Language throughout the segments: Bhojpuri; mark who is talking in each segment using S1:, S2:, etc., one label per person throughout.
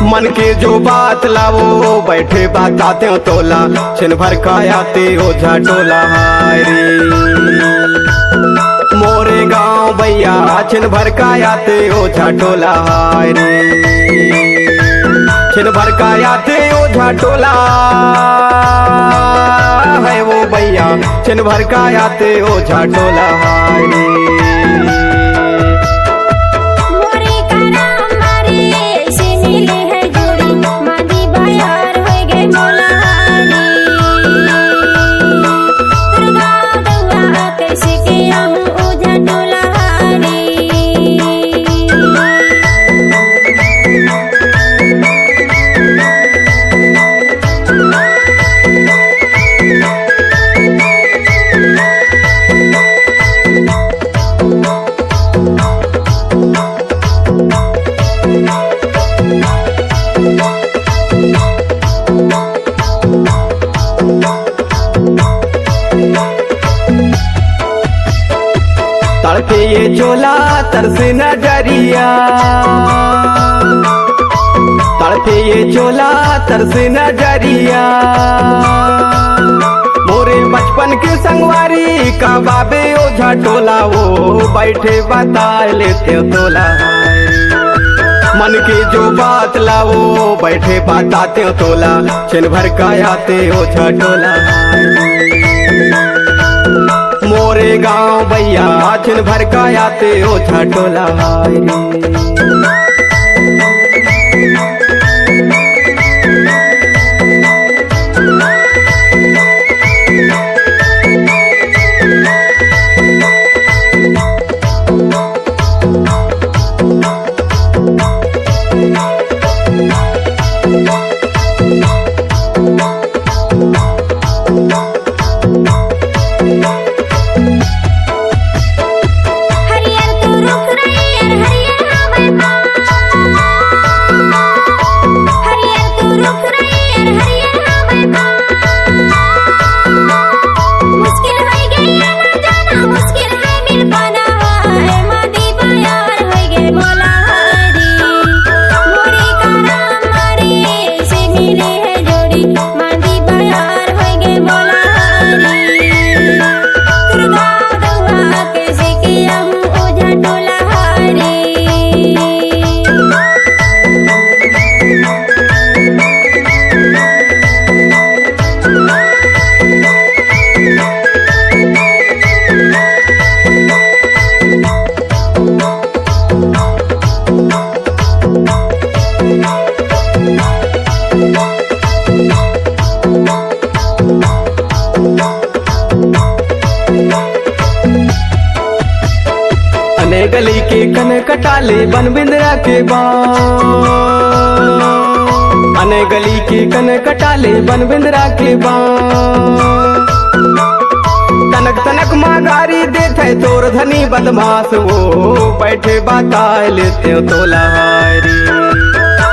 S1: मन के जो बात लावो बैठे बताते हो तोला, छिन भर का आते ओझा टोला। हाय रे मोरे गांव भैया छिन भर का आते ओझा टोला। हाय रे छिन भर का आते ओझा टोला है वो भैया, छिन भर का आते ओझा टोला। हाय रे तड़के ये चोला तरस नजरिया, तड़के ये चोला तरस नजरिया। मोरे बचपन के संगवारी का बाबे ओझा टोला, वो बैठे बता लेते तोला। मन के जो बात लावो बैठे बताते हो तोला, छिन भर का आते ओझा टोला। मोरे गांव भैया छिन भर का आते ओझा टोला। अने गली के कन कटाले बन बिंदरा के बाँ, अने गली के कन कटाले बन बिंदरा के बाँ। तनक तनक मांगारी देते तोर धनी बदमाश, वो बैठे बता लेते हो तोला। हाय रे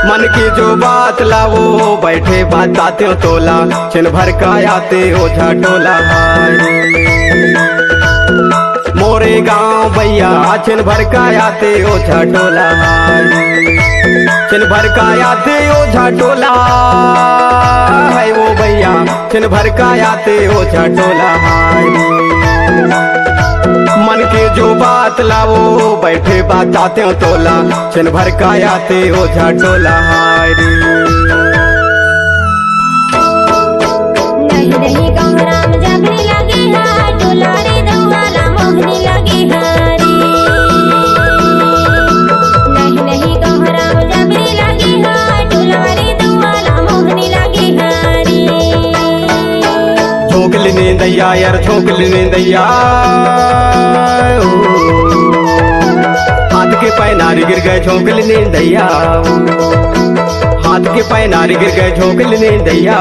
S1: मन की जो बात लावो बैठे बताते हो तोला, छिन भर का आते ओझा टोला। हाय मोरे गांव भैया छिन भर का आते ओझा टोला। छिन भर का आते ओझा टोला है वो भैया, छिन भर का आते ओझा टोला। मन के जो बात लावो बैठे बताते हो तोला, छिन भर का आते ओझा टोला। हाय रे
S2: नहीं नहीं कहूँ राम जगनी लगी है, टोला रे दौवाला मोहनी लगी है रे। नहीं नहीं कहूँ राम जगनी लगी है, टोला रे दौवाला मोहनी लगी है रे।
S1: झोंक लेने दैया यार झोंक लेने दैया, हाथ के पाए नारी गिर गए झोंक लेने दैया, हाथ के पाए नारी गिर गए झोंक लेने दैया।